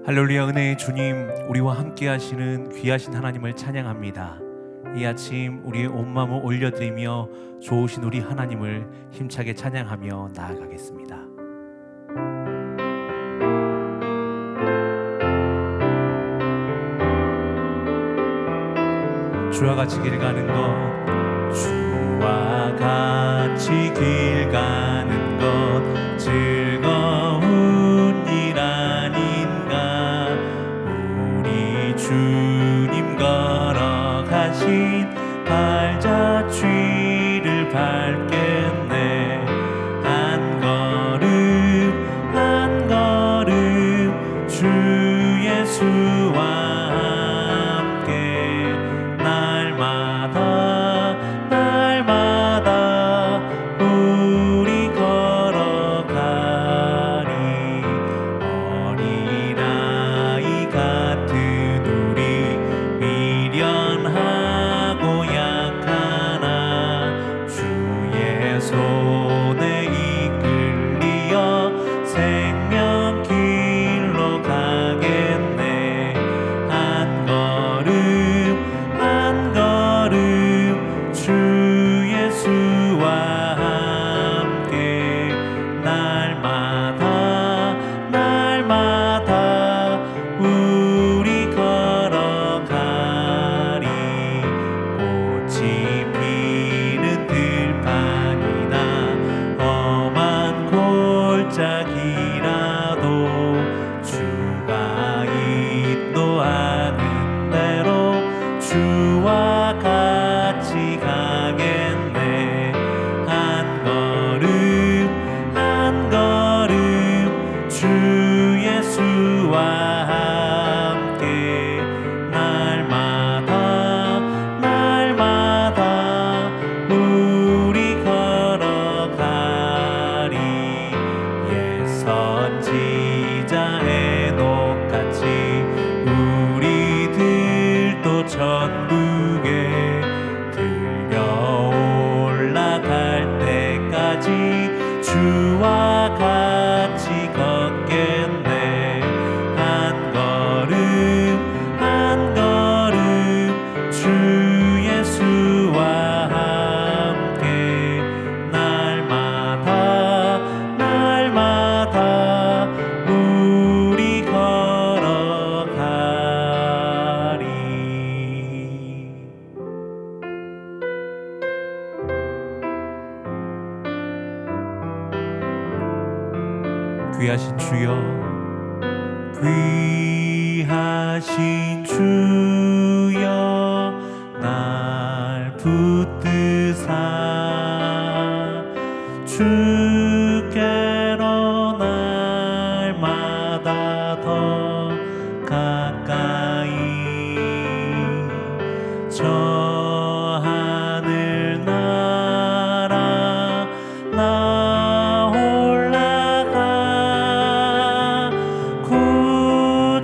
할렐루야. 은혜의 주님, 우리와 함께 하시는 귀하신 하나님을 찬양합니다. 이 아침 우리의 온 마음을 올려드리며 좋으신 우리 하나님을 힘차게 찬양하며 나아가겠습니다. 주와 같이 길 가는 것, 주와 같이 길 가는 것 즐거운 일 아닌가. 우리 주님 걸어가신 발자취를 밟겠네. 한 걸음 한 걸음 주 예수와 날마다 우리 걸어가리. 어린아이 같은 우리 미련하고 약하나 주의 손에 이끌리어 생명길로 가겠네. 한 걸음 한 걸음 주 예수와 함께 날마다 우리 걸어가리. 꽃이 피는 들판이나 험한 골짜기라도 주가 인도하는 대로 주와 같이 가겠네. 한 걸음 주 예수와 함께 날마다 우리 걸어가리. 옛 선지자 에녹같이 우리들도 천국에 들려 올라갈 때까지 주와 같이 걷겠네. 한 걸음 주 예수와 함께 날마다 우리 걸어가리. 귀하신 주여, 귀하신 주여, 날 붙드사 주께로 날마다 더 가까이. 저 하늘 나라 나 올라가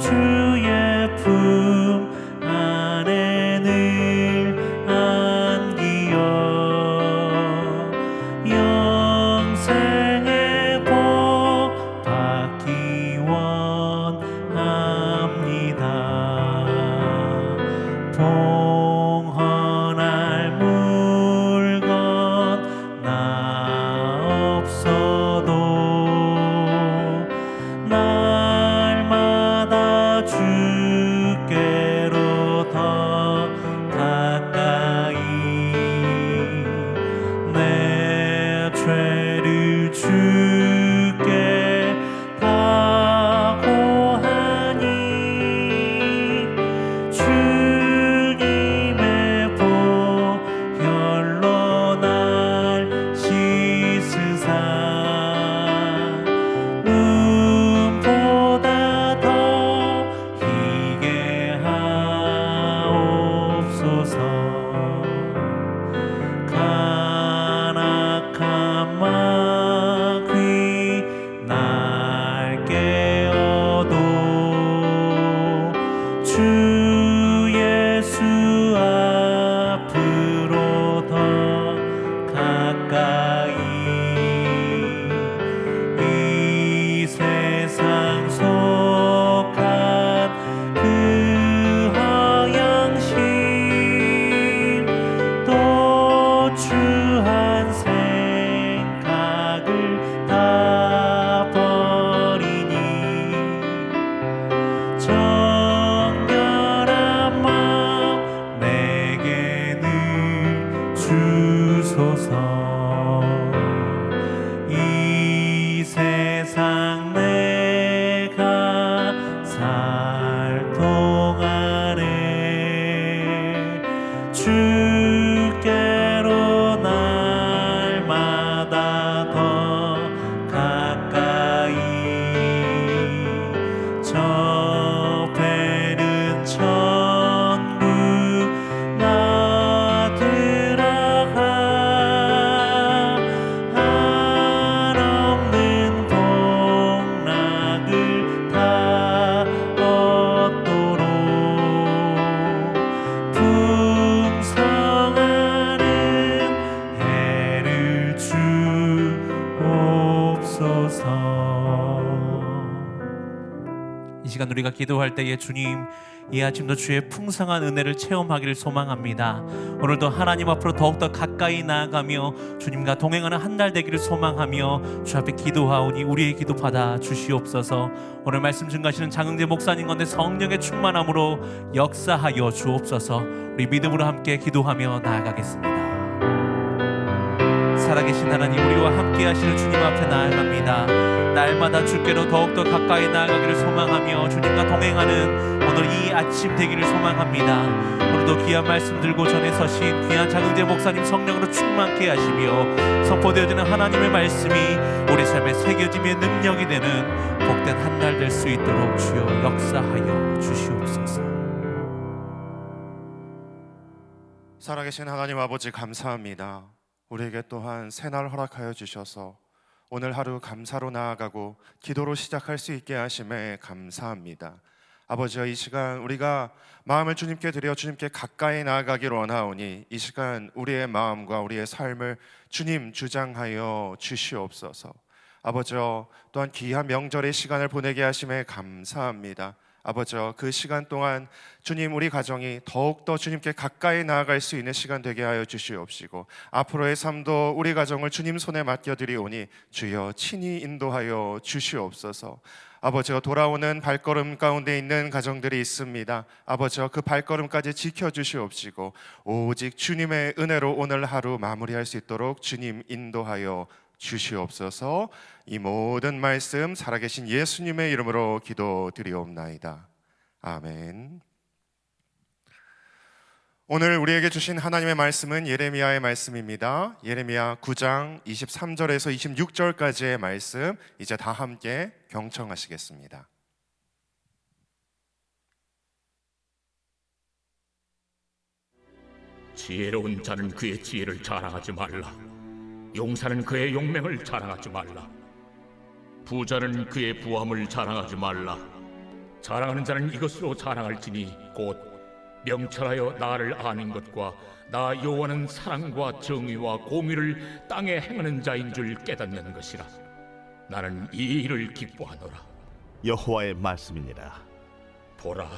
구주의 품 안에 늘 안기어 영생의 복 받기 원합니다. 봉헌할 물건 나 없어도 날마다 주께로 더 가까이. 내 죄를 주께 다 시간 우리가 기도할 때에 주님, 이 아침도 주의 풍성한 은혜를 체험하기를 소망합니다. 오늘도 하나님 앞으로 더욱더 가까이 나아가며 주님과 동행하는 한 날 되기를 소망하며 주 앞에 기도하오니 우리의 기도 받아 주시옵소서. 오늘 말씀 증거하시는 장흥재 목사님 가운데 성령의 충만함으로 역사하여 주옵소서. 우리 믿음으로 함께 기도하며 나아가겠습니다. 살아계신 하나님, 우리와 함께 하시는 주님 앞에 나아갑니다. 날마다 주께로 더욱더 가까이 나아가기를 소망하며 주님과 동행하는 오늘 이 아침 되기를 소망합니다. 오늘도 귀한 말씀 들고 전에 서신 귀한 장흥재 목사님 성령으로 충만케 하시며 선포되어지는 하나님의 말씀이 우리 삶에 새겨짐의 능력이 되는 복된 한 날 될 수 있도록 주여 역사하여 주시옵소서. 살아계신 하나님 아버지, 감사합니다. 우리에게 또한 새날 허락하여 주셔서 오늘 하루 감사로 나아가고 기도로 시작할 수 있게 하심에 감사합니다. 아버지와 이 시간 우리가 마음을 주님께 드려 주님께 가까이 나아가기를 원하오니 이 시간 우리의 마음과 우리의 삶을 주님 주장하여 주시옵소서. 아버지여, 또한 귀한 명절의 시간을 보내게 하심에 감사합니다. 아버지여, 그 시간 동안 주님, 우리 가정이 더욱더 주님께 가까이 나아갈 수 있는 시간 되게 하여 주시옵시고 앞으로의 삶도 우리 가정을 주님 손에 맡겨드리오니 주여 친히 인도하여 주시옵소서. 아버지여, 돌아오는 발걸음 가운데 있는 가정들이 있습니다. 아버지여, 그 발걸음까지 지켜주시옵시고 오직 주님의 은혜로 오늘 하루 마무리할 수 있도록 주님 인도하여 주시옵소서. 이 모든 말씀 살아계신 예수님의 이름으로 기도드리옵나이다. 아멘. 오늘 우리에게 주신 하나님의 말씀은 예레미야의 말씀입니다. 예레미야 9장 23절에서 26절까지의 말씀, 이제 다 함께 경청하시겠습니다. 지혜로운 자는 그의 지혜를 자랑하지 말라. 용사는 그의 용맹을 자랑하지 말라. 부자는 그의 부함을 자랑하지 말라. 자랑하는 자는 이것으로 자랑할지니 곧 명철하여 나를 아는 것과 나 여호와는 사랑과 정의와 공의를 땅에 행하는 자인 줄 깨닫는 것이라. 나는 이 일을 기뻐하노라. 여호와의 말씀이니라. 보라,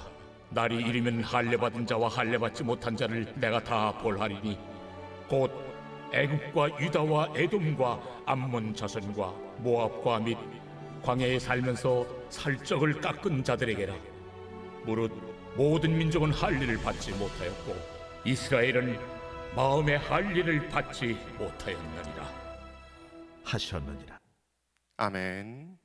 날이 이르면 할례받은 자와 할례받지 못한 자를 내가 다 벌하리니 곧 애굽과 유다와 에돔과 암몬 자손과 모압과 및 광야에 살면서 살적을 깎은 자들에게라. 무릇 모든 민족은 할례를 받지 못하였고 이스라엘은 마음의 할례를 받지 못하였느니라 하셨느니라. 아멘.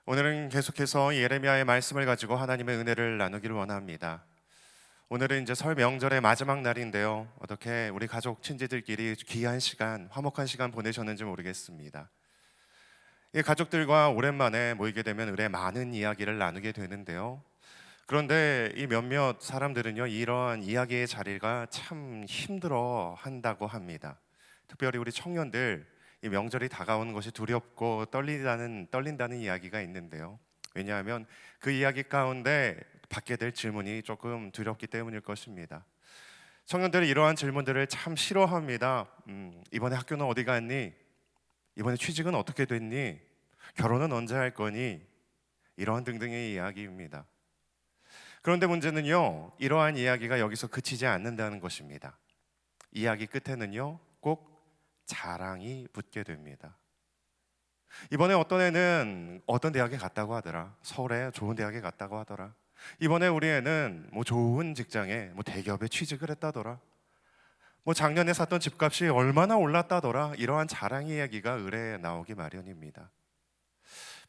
오늘은 계속해서 예레미야의 말씀을 가지고 하나님의 은혜를 나누기를 원합니다. 오늘은 이제 설 명절의 마지막 날인데요, 어떻게 우리 가족 친지들끼리 귀한 시간, 화목한 시간 보내셨는지 모르겠습니다. 가족들과 오랜만에 모이게 되면 의뢰 많은 이야기를 나누게 되는데요, 그런데 이 몇몇 사람들은요, 이러한 이야기의 자리가 참 힘들어 한다고 합니다. 특별히 우리 청년들, 이 명절이 다가오는 것이 두렵고 떨린다는 이야기가 있는데요, 왜냐하면 그 이야기 가운데 받게 될 질문이 조금 두렵기 때문일 것입니다. 청년들이 이러한 질문들을 참 싫어합니다. 이번에 학교는 어디 갔니? 이번에 취직은 어떻게 됐니? 결혼은 언제 할 거니? 이러한 등등의 이야기입니다. 그런데 문제는요, 이러한 이야기가 여기서 그치지 않는다는 것입니다. 이야기 끝에는요, 꼭 자랑이 붙게 됩니다. 이번에 어떤 애는 어떤 대학에 갔다고 하더라. 서울에 좋은 대학에 갔다고 하더라. 이번에 우리 애는 뭐 좋은 직장에 뭐 대기업에 취직을 했다더라. 뭐 작년에 샀던 집값이 얼마나 올랐다더라. 이러한 자랑 이야기가 의뢰에 나오기 마련입니다.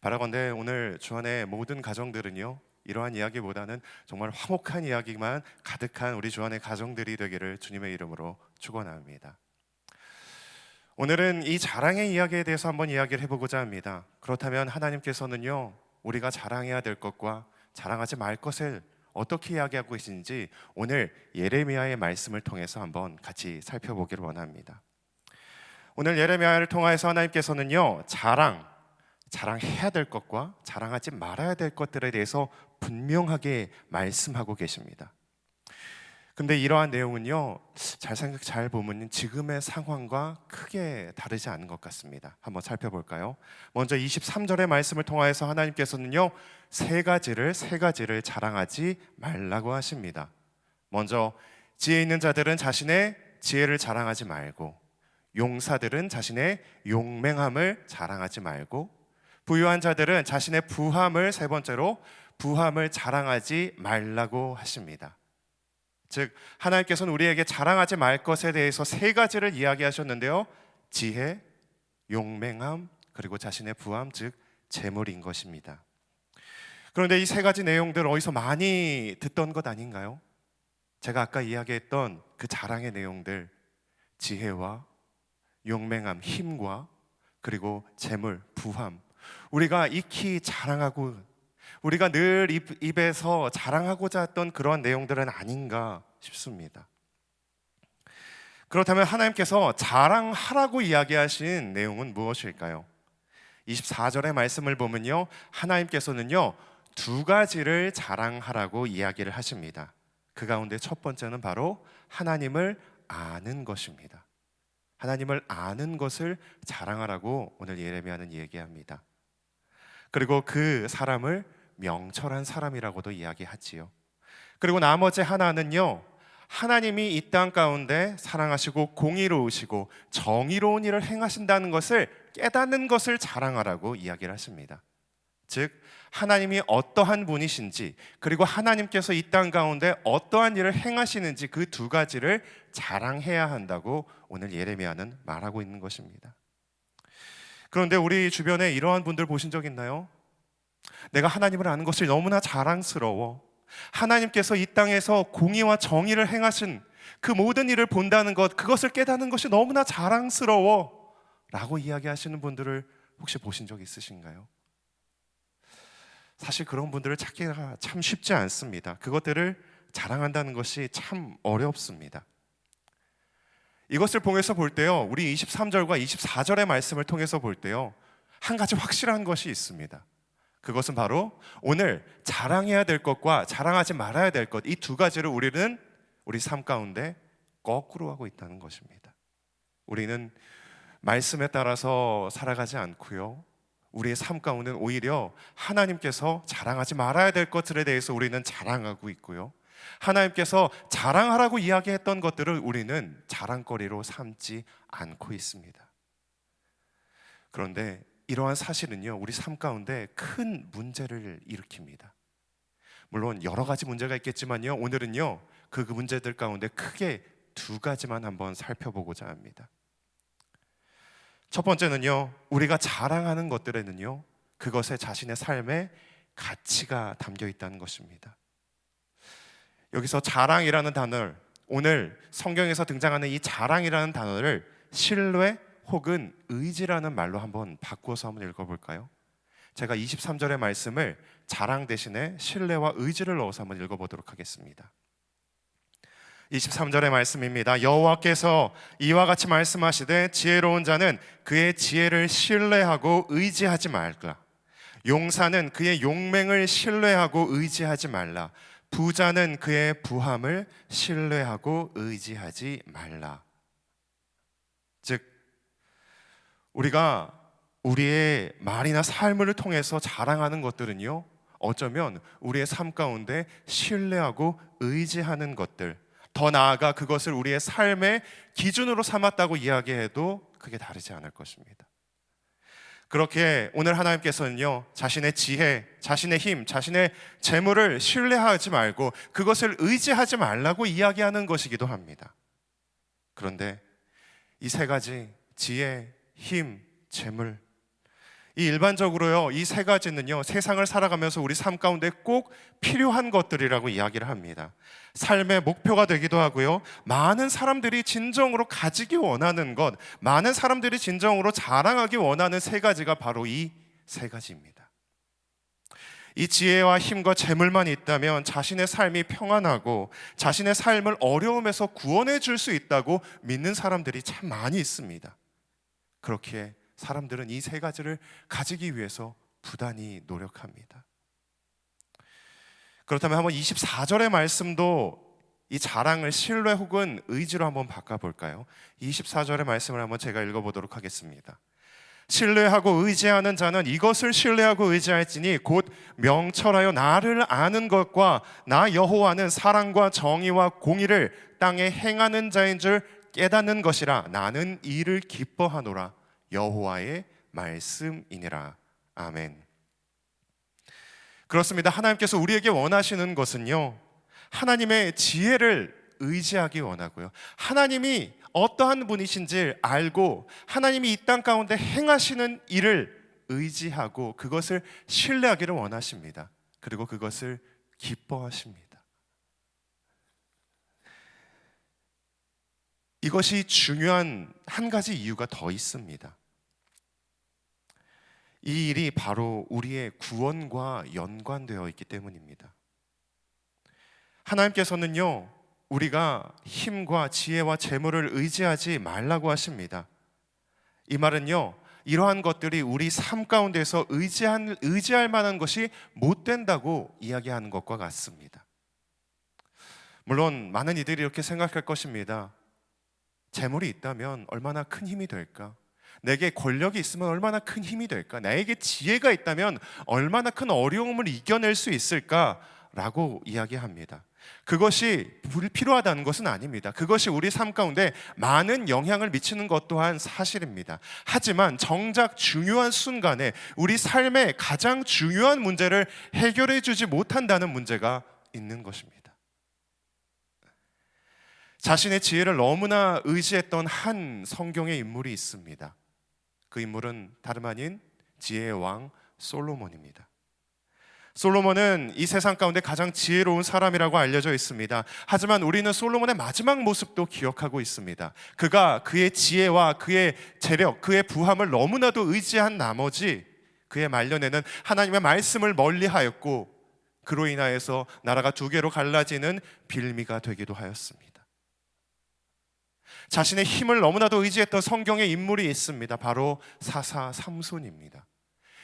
바라건대 오늘 주안의 모든 가정들은요, 이러한 이야기보다는 정말 화목한 이야기만 가득한 우리 주안의 가정들이 되기를 주님의 이름으로 축원합니다. 오늘은 이 자랑의 이야기에 대해서 한번 이야기를 해보고자 합니다. 그렇다면 하나님께서는요, 우리가 자랑해야 될 것과 자랑하지 말 것을 어떻게 이야기하고 계신지 오늘 예레미야의 말씀을 통해서 한번 같이 살펴보기를 원합니다. 오늘 예레미야를 통해서 하나님께서는요, 자랑해야 될 것과 자랑하지 말아야 될 것들에 대해서 분명하게 말씀하고 계십니다. 근데 이러한 내용은요, 잘 보면 지금의 상황과 크게 다르지 않은 것 같습니다. 한번 살펴볼까요? 먼저 23절의 말씀을 통하여서 하나님께서는요, 세 가지를 자랑하지 말라고 하십니다. 먼저 지혜 있는 자들은 자신의 지혜를 자랑하지 말고, 용사들은 자신의 용맹함을 자랑하지 말고, 부유한 자들은 자신의 부함을, 세 번째로 부함을 자랑하지 말라고 하십니다. 즉 하나님께서는 우리에게 자랑하지 말 것에 대해서 세 가지를 이야기하셨는데요, 지혜, 용맹함, 그리고 자신의 부함, 즉 재물인 것입니다. 그런데 이 세 가지 내용들 어디서 많이 듣던 것 아닌가요? 제가 아까 이야기했던 그 자랑의 내용들, 지혜와 용맹함, 힘과 그리고 재물, 부함, 우리가 익히 자랑하고, 우리가 늘 입에서 자랑하고자 했던 그런 내용들은 아닌가 싶습니다. 그렇다면 하나님께서 자랑하라고 이야기하신 내용은 무엇일까요? 24절의 말씀을 보면요, 하나님께서는요, 두 가지를 자랑하라고 이야기를 하십니다. 그 가운데 첫 번째는 바로 하나님을 아는 것입니다. 하나님을 아는 것을 자랑하라고 오늘 예레미야는 얘기합니다. 그리고 그 사람을 명철한 사람이라고도 이야기하지요. 그리고 나머지 하나는요, 하나님이 이 땅 가운데 사랑하시고 공의로우시고 정의로운 일을 행하신다는 것을 깨닫는 것을 자랑하라고 이야기를 하십니다. 즉 하나님이 어떠한 분이신지, 그리고 하나님께서 이 땅 가운데 어떠한 일을 행하시는지, 그 두 가지를 자랑해야 한다고 오늘 예레미야는 말하고 있는 것입니다. 그런데 우리 주변에 이러한 분들 보신 적 있나요? 내가 하나님을 아는 것이 너무나 자랑스러워, 하나님께서 이 땅에서 공의와 정의를 행하신 그 모든 일을 본다는 것, 그것을 깨닫는 것이 너무나 자랑스러워 라고 이야기하시는 분들을 혹시 보신 적 있으신가요? 사실 그런 분들을 찾기가 참 쉽지 않습니다. 그것들을 자랑한다는 것이 참 어렵습니다. 이것을 통해서 볼 때요, 우리 23절과 24절의 말씀을 통해서 볼 때요, 한 가지 확실한 것이 있습니다. 그것은 바로 오늘 자랑해야 될 것과 자랑하지 말아야 될 것, 이 두 가지를 우리는 우리 삶 가운데 거꾸로 하고 있다는 것입니다. 우리는 말씀에 따라서 살아가지 않고요, 우리의 삶 가운데는 오히려 하나님께서 자랑하지 말아야 될 것들에 대해서 우리는 자랑하고 있고요, 하나님께서 자랑하라고 이야기했던 것들을 우리는 자랑거리로 삼지 않고 있습니다. 그런데 이러한 사실은요, 우리 삶 가운데 큰 문제를 일으킵니다. 물론 여러 가지 문제가 있겠지만요, 오늘은요 그 문제들 가운데 크게 두 가지만 한번 살펴보고자 합니다. 첫 번째는요, 우리가 자랑하는 것들에는요, 그것에 자신의 삶의 가치가 담겨 있다는 것입니다. 여기서 자랑이라는 단어를, 오늘 성경에서 등장하는 이 자랑이라는 단어를 신뢰 혹은 의지라는 말로 한번 바꾸어서 한번 읽어볼까요? 제가 23절의 말씀을 자랑 대신에 신뢰와 의지를 넣어서 한번 읽어보도록 하겠습니다. 23절의 말씀입니다. 여호와께서 이와 같이 말씀하시되 지혜로운 자는 그의 지혜를 신뢰하고 의지하지 말라. 용사는 그의 용맹을 신뢰하고 의지하지 말라. 부자는 그의 부함을 신뢰하고 의지하지 말라. 즉 우리가 우리의 말이나 삶을 통해서 자랑하는 것들은요, 어쩌면 우리의 삶 가운데 신뢰하고 의지하는 것들, 더 나아가 그것을 우리의 삶의 기준으로 삼았다고 이야기해도 크게 다르지 않을 것입니다. 그렇게 오늘 하나님께서는요, 자신의 지혜, 자신의 힘, 자신의 재물을 신뢰하지 말고 그것을 의지하지 말라고 이야기하는 것이기도 합니다. 그런데 이 세 가지, 지혜, 힘, 재물, 이 일반적으로요, 이 세 가지는요, 세상을 살아가면서 우리 삶 가운데 꼭 필요한 것들이라고 이야기를 합니다. 삶의 목표가 되기도 하고요, 많은 사람들이 진정으로 가지기 원하는 것, 많은 사람들이 진정으로 자랑하기 원하는 세 가지가 바로 이 세 가지입니다. 이 지혜와 힘과 재물만 있다면 자신의 삶이 평안하고 자신의 삶을 어려움에서 구원해 줄 수 있다고 믿는 사람들이 참 많이 있습니다. 그렇기에 사람들은 이 세 가지를 가지기 위해서 부단히 노력합니다. 그렇다면 한번 24절의 말씀도 이 자랑을 신뢰 혹은 의지로 한번 바꿔볼까요? 24절의 말씀을 한번 제가 읽어보도록 하겠습니다. 신뢰하고 의지하는 자는 이것을 신뢰하고 의지할지니 곧 명철하여 나를 아는 것과 나 여호와는 사랑과 정의와 공의를 땅에 행하는 자인 줄 깨닫는 것이라. 나는 이를 기뻐하노라. 여호와의 말씀이니라. 아멘. 그렇습니다. 하나님께서 우리에게 원하시는 것은요, 하나님의 지혜를 의지하기 원하고요, 하나님이 어떠한 분이신지 알고 하나님이 이 땅 가운데 행하시는 일을 의지하고 그것을 신뢰하기를 원하십니다. 그리고 그것을 기뻐하십니다. 이것이 중요한 한 가지 이유가 더 있습니다. 이 일이 바로 우리의 구원과 연관되어 있기 때문입니다. 하나님께서는요, 우리가 힘과 지혜와 재물을 의지하지 말라고 하십니다. 이 말은요, 이러한 것들이 우리 삶 가운데서 의지할 만한 것이 못 된다고 이야기하는 것과 같습니다. 물론 많은 이들이 이렇게 생각할 것입니다. 재물이 있다면 얼마나 큰 힘이 될까? 내게 권력이 있으면 얼마나 큰 힘이 될까? 나에게 지혜가 있다면 얼마나 큰 어려움을 이겨낼 수 있을까? 라고 이야기합니다. 그것이 불필요하다는 것은 아닙니다. 그것이 우리 삶 가운데 많은 영향을 미치는 것 또한 사실입니다. 하지만 정작 중요한 순간에 우리 삶의 가장 중요한 문제를 해결해 주지 못한다는 문제가 있는 것입니다. 자신의 지혜를 너무나 의지했던 한 성경의 인물이 있습니다. 그 인물은 다름 아닌 지혜의 왕 솔로몬입니다. 솔로몬은 이 세상 가운데 가장 지혜로운 사람이라고 알려져 있습니다. 하지만 우리는 솔로몬의 마지막 모습도 기억하고 있습니다. 그가 그의 지혜와 그의 재력, 그의 부함을 너무나도 의지한 나머지 그의 말년에는 하나님의 말씀을 멀리하였고 그로 인하여서 나라가 두 개로 갈라지는 빌미가 되기도 하였습니다. 자신의 힘을 너무나도 의지했던 성경의 인물이 있습니다. 바로 사사 삼손입니다.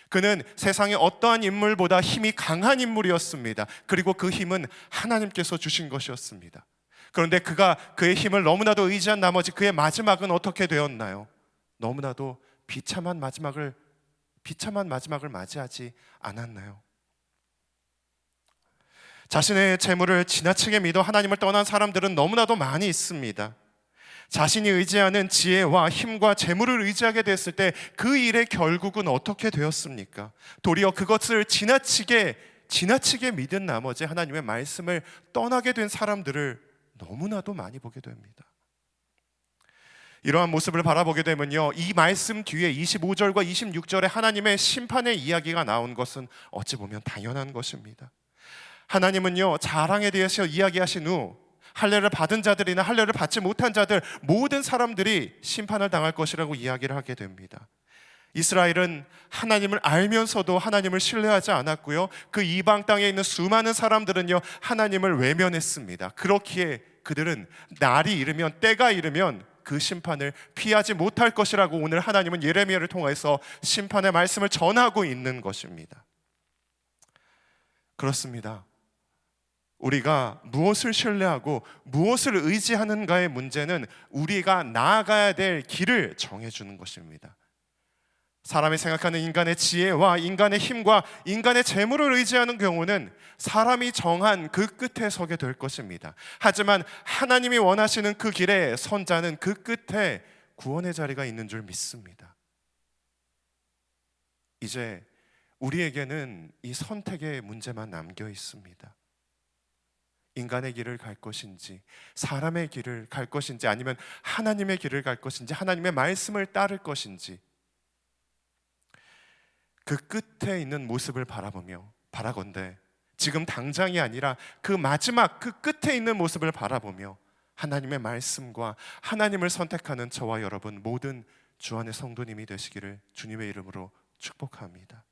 그는 세상의 어떠한 인물보다 힘이 강한 인물이었습니다. 그리고 그 힘은 하나님께서 주신 것이었습니다. 그런데 그가 그의 힘을 너무나도 의지한 나머지 그의 마지막은 어떻게 되었나요? 너무나도 비참한 마지막을 맞이하지 않았나요? 자신의 재물을 지나치게 믿어 하나님을 떠난 사람들은 너무나도 많이 있습니다. 자신이 의지하는 지혜와 힘과 재물을 의지하게 됐을 때 그 일의 결국은 어떻게 되었습니까? 도리어 그것을 지나치게 믿은 나머지 하나님의 말씀을 떠나게 된 사람들을 너무나도 많이 보게 됩니다. 이러한 모습을 바라보게 되면요, 이 말씀 뒤에 25절과 26절에 하나님의 심판의 이야기가 나온 것은 어찌 보면 당연한 것입니다. 하나님은요, 자랑에 대해서 이야기하신 후 할례를 받은 자들이나 할례를 받지 못한 자들 모든 사람들이 심판을 당할 것이라고 이야기를 하게 됩니다. 이스라엘은 하나님을 알면서도 하나님을 신뢰하지 않았고요, 그 이방 땅에 있는 수많은 사람들은요 하나님을 외면했습니다. 그렇기에 그들은 날이 이르면, 때가 이르면 그 심판을 피하지 못할 것이라고 오늘 하나님은 예레미야를 통해서 심판의 말씀을 전하고 있는 것입니다. 그렇습니다. 우리가 무엇을 신뢰하고 무엇을 의지하는가의 문제는 우리가 나아가야 될 길을 정해주는 것입니다. 사람이 생각하는 인간의 지혜와 인간의 힘과 인간의 재물을 의지하는 경우는 사람이 정한 그 끝에 서게 될 것입니다. 하지만 하나님이 원하시는 그 길에 선 자는 그 끝에 구원의 자리가 있는 줄 믿습니다. 이제 우리에게는 이 선택의 문제만 남겨 있습니다. 인간의 길을 갈 것인지, 사람의 길을 갈 것인지, 아니면 하나님의 길을 갈 것인지, 하나님의 말씀을 따를 것인지, 그 끝에 있는 모습을 바라건대 지금 당장이 아니라 그 마지막, 그 끝에 있는 모습을 바라보며 하나님의 말씀과 하나님을 선택하는 저와 여러분 모든 주 안의 성도님이 되시기를 주님의 이름으로 축복합니다.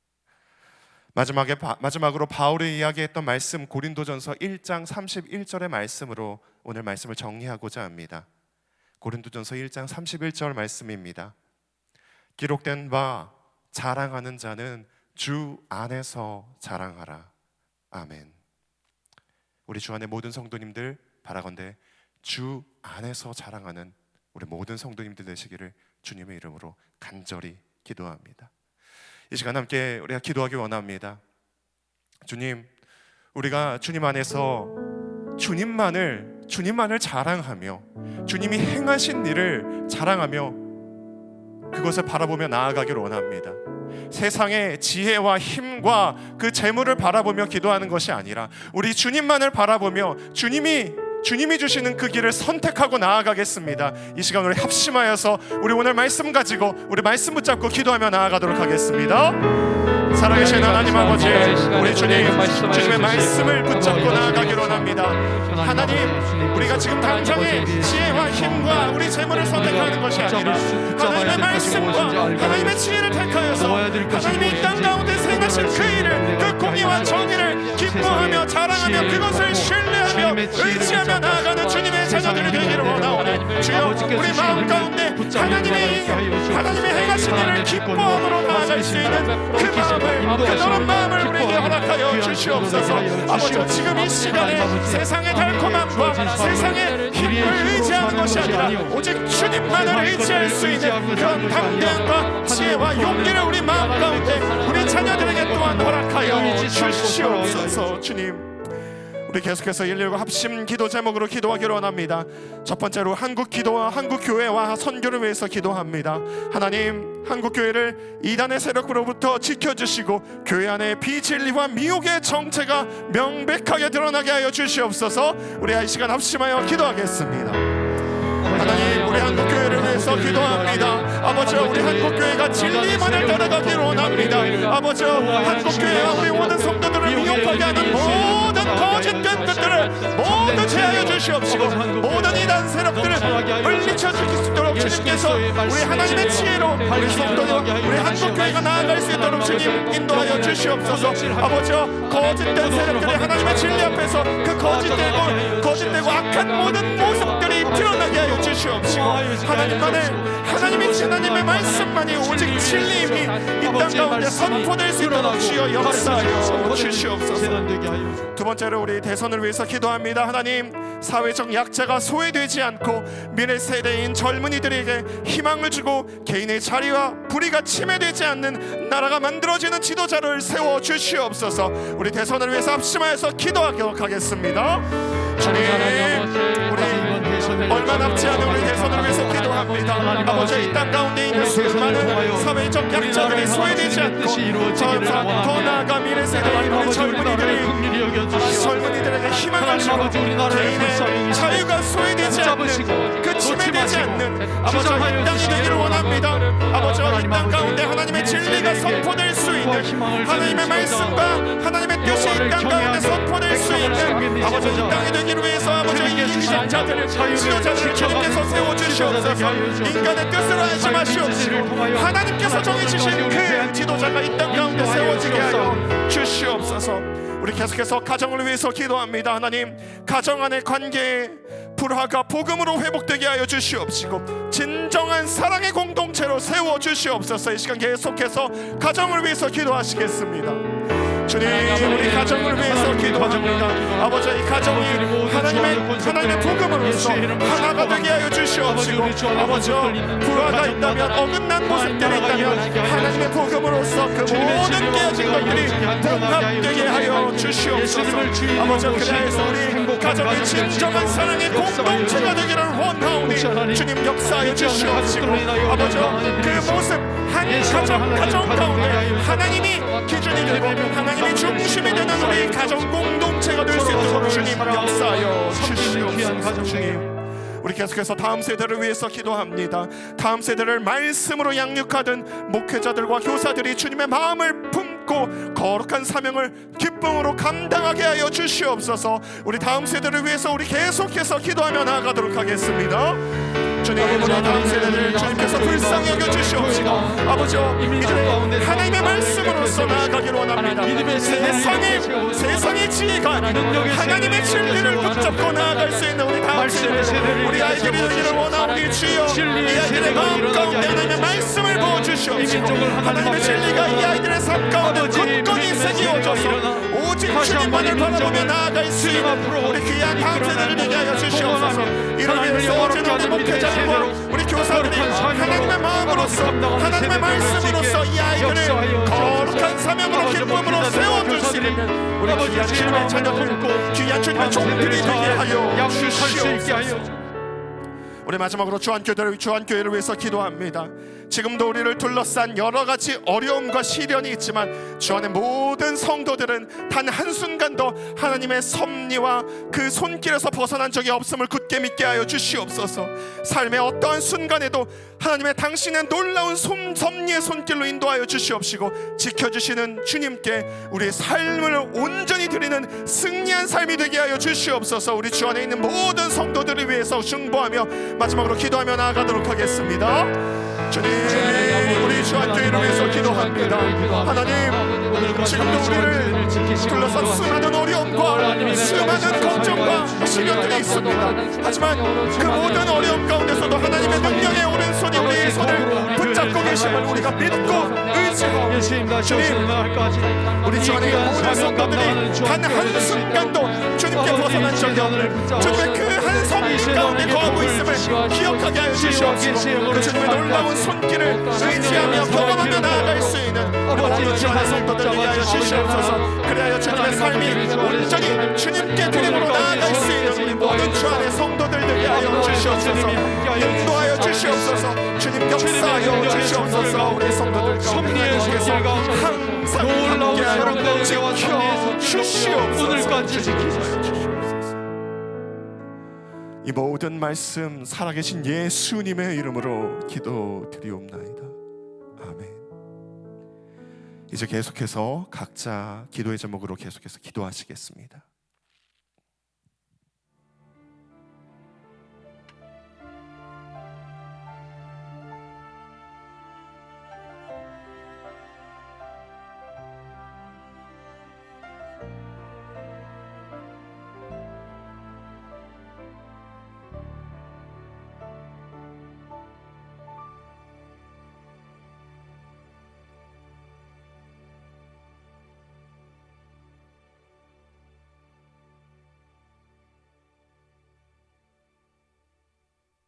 마지막으로 바울이 이야기했던 말씀, 고린도전서 1장 31절의 말씀으로 오늘 말씀을 정리하고자 합니다. 고린도전서 1장 31절 말씀입니다. 기록된 바 자랑하는 자는 주 안에서 자랑하라. 아멘. 우리 주 안의 모든 성도님들 바라건대 주 안에서 자랑하는 우리 모든 성도님들 되시기를 주님의 이름으로 간절히 기도합니다. 이 시간 함께 우리가 기도하기 원합니다. 주님, 우리가 주님 안에서 주님만을 자랑하며 주님이 행하신 일을 자랑하며 그것을 바라보며 나아가기를 원합니다. 세상의 지혜와 힘과 그 재물을 바라보며 기도하는 것이 아니라 우리 주님만을 바라보며 주님이 주시는 그 길을 선택하고 나아가겠습니다. 이 시간 우리 합심하여서 우리 오늘 말씀 가지고 우리 말씀 붙잡고 기도하며 나아가도록 하겠습니다. 살아계신 하나님 아버지, 우리 주님의 말씀을 붙잡고 나아가기를 원합니다. 하나님, 우리가 지금 당장의 지혜와 힘과 우리 재물을 선택하는 것이 아니라 하나님의 말씀과 하나님의 지혜를 택하여서 하나님이 이 땅 가운데 행하신 그 일을, 그 공의와 정의를 기뻐하며 자랑하며 그것을 신뢰하며 의지하며 나아가는 주님의 자녀들이 되기를 원하오니 주여, 우리 마음 가운데 하나님의 행하신 일을 기뻐함으로 나아갈 수 있는 그 마음을, 그 너른 마음을 우리에게 허락하여 주시옵소서. 아버지, 지금 이 시간에 세상의 달콤함과 세상의 힘을 의지하는 것이 아니라 오직 주님만을 의지할 수 있는 그런 담대함과 지혜와 용기를 우리 마음 가운데 우리 자녀들에게 또한 허락하여 주시옵소서. 주님, 우리 계속해서 119 합심 기도 제목으로 기도하기로 원합니다. 첫 번째로 한국 기도와 한국 교회와 선교를 위해서 기도합니다. 하나님, 한국 교회를 이단의 세력으로부터 지켜주시고 교회 안에 비진리와 미혹의 정체가 명백하게 드러나게 하여 주시옵소서. 우리 이 시간 합심하여 기도하겠습니다. 하나님, 우리 한국교회를 위해서 기도합니다. 아버지, 우리 한국교회가 진리만을 따라가기를 원합니다. 아버지, 한국교회와 우리 모든 성도들을 미혹하게 하는 모든 거짓된 것들을 모두 제하여 주시옵시고 모든 이단 세력들을 물리쳐 주시도록 주님께서 우리 하나님의 지혜로 우리 성도와 우리 한국교회가 나아갈 수 있도록 주님 인도하여 주시옵소서. 아버지, 거짓된 세력들이 하나님의 진리 앞에서 그 거짓되고 악한 모든 모습들이 드러나게 하여 주시옵시고 하나님의 말씀만이 오직 진리임이 이 땅 가운데 선포될 수 있도록 주여 역사하여 주시옵소서. 두 번째로 우리 대선을 위해서 기도합니다. 하나님, 사회적 약자가 소외되지 않고 미래 세대인 젊은이들에게 희망을 주고 개인의 자리와 불의가 침해되지 않는 나라가 만들어지는 지도자를 세워 주시옵소서. 우리 대선을 위해서 합심하여서 기도하도록 하겠습니다. 주님, 우리 얼마 남지 않은 우리 대선을 위해서 기도합니다. 아버지, 이 땅 가운데 있는 수많은 사회적 약자들이 소외되지 않고 더 나아가 미래 세대인 우리 젊은이들에게 희망을 주고 개인의 자유가 소외되지 않는 그 침해되지 않는 아버지 이 땅이 되기를 원합니다. 아버지, 이 땅 가운데 하나님의 진리가 선포될 수 있는 하나님의 말씀과 하나님의 뜻이 이 땅 가운데 선포될 수 있는 아버지 이 땅이 되기를 위해서 아버지 인식자들을 지도자들을 주님께서 세워주시옵소서. 인간의 뜻으로 하지 마시옵시고 하나님께서 정해주신 그 지도자가 이 땅 가운데 세워지게 하여 주시옵소서. 우리 계속해서 가정을 위해서 기도합니다. 하나님, 가정 안의 관계에 불화가 복음으로 회복되게 하여 주시옵시고 진정한 사랑의 공동체로 세워 주시옵소서. 이 시간 계속해서 가정을 위해서 기도하시겠습니다. 주님, 우리 가정을 위해서 기도합니다. 아버지, 이 가정이 하나님의 복음으로서 하나가 되게 하여 주시옵시고 아버지, 불화가 있다면 어긋난 모습들이 있다면 하나님의 복음으로서 그 모든 깨어진 것들이 봉합되게 하여 주시옵소서. 아버지, 그래서 우리 가정이 진정한 사랑의 공동체가 되기를 원하오니 주님 역사하여 주시옵시고 아버지, 그 모습 한 가정 가운데 하나님이 기준이 되고 하나님이 중심이 되는 우리 가정 공동체가 될 수 있도록 주님 역사하여 주시옵소서. 주님, 우리 계속해서 다음 세대를 위해서 기도합니다. 다음 세대를 말씀으로 양육하던 목회자들과 교사들이 주님의 마음을 품고 거룩한 사명을 기쁨으로 감당하게 하여 주시옵소서. 우리 다음 세대를 위해서 우리 계속해서 기도하며 나아가도록 하겠습니다. 주님, 우리 다음 세대를 주님께서 불쌍히 여겨 주시옵시고 아버지, 이들의 하나님의 말씀으로서 나아가기를 원합니다. 세상의 지혜가 아닌 하나님의 진리를 붙잡고 나아갈 수 있는 우리 다음 세대, 우리 아이들이 되기를 원하오니 주여 이 아이들의 마음 가운데 하나님의 말씀을 부어주시옵시고 하나님의 진리가 이 아이들의 삶 가운데 굳건히 새기워져서 오직 주님만을 바라보며 나아갈 수 있는 우리 귀한 다음 세대를 되게 하여 주시옵소서. 이를 위해서 오직 우리 목회자들과 우리 교사들이 하나님의 마음으로서 하나님의 말씀으로서 이 아이들을 거룩한 사명으로 기쁨으로 세워줄 수 있는 우리 귀한 주님의 자녀들, 귀한 주님의 종들이 되게 하여 주시옵소서. 우리 마지막으로 주한교회를 위해서 기도합니다. 지금도 우리를 둘러싼 여러 가지 어려움과 시련이 있지만 주 안의 모든 성도들은 단 한순간도 하나님의 섭리와 그 손길에서 벗어난 적이 없음을 굳게 믿게 하여 주시옵소서. 삶의 어떠한 순간에도 하나님의 당신의 놀라운 섭리의 손길로 인도하여 주시옵시고 지켜주시는 주님께 우리의 삶을 온전히 드리는 승리한 삶이 되게 하여 주시옵소서. 우리 주 안에 있는 모든 성도들을 위해서 중보하며 마지막으로 기도하며 나아가도록 하겠습니다. 주님, 우리 주한교회를 위해서 기도합니다. 하나님, 지금도 우리를 둘러싼 수많은 어려움과 수많은 걱정과 시련들이 있습니다. 하지만 그 모든 어려움 가운데서도 하나님의 능력의 오른손이 우리의 손을 붙잡고 계심을 우리가 믿고 의지하오. 주님, 우리 주 안에 있는 모든 성도들이 단 한순간도 주님께 벗어난 적이 없는 주님의 그 한 섭리 가운데 거하고 있음을 기억하게 하여 주시옵시고 그 주님의 놀라운 손길을 의지하며 경험하며 나아갈 수 있는 우리 모든 주 안의 성도들 되게 하여 주시옵소서. 그래야 주님의 삶이 온전히 주님께 드림으로 나아갈 수 있는 우리 모든 주 안의 성도들 되게 하여 주시옵소서. 인도하여 주시옵소서. 주님 역사하여 주시옵소서. 우리 성도들 가운데서 항상 함께하여 지켜 주시옵소서. 이 모든 말씀 살아계신 예수님의 이름으로 기도드리옵나이다. 아멘. 이제 계속해서 각자 기도의 제목으로 계속해서 기도하시겠습니다.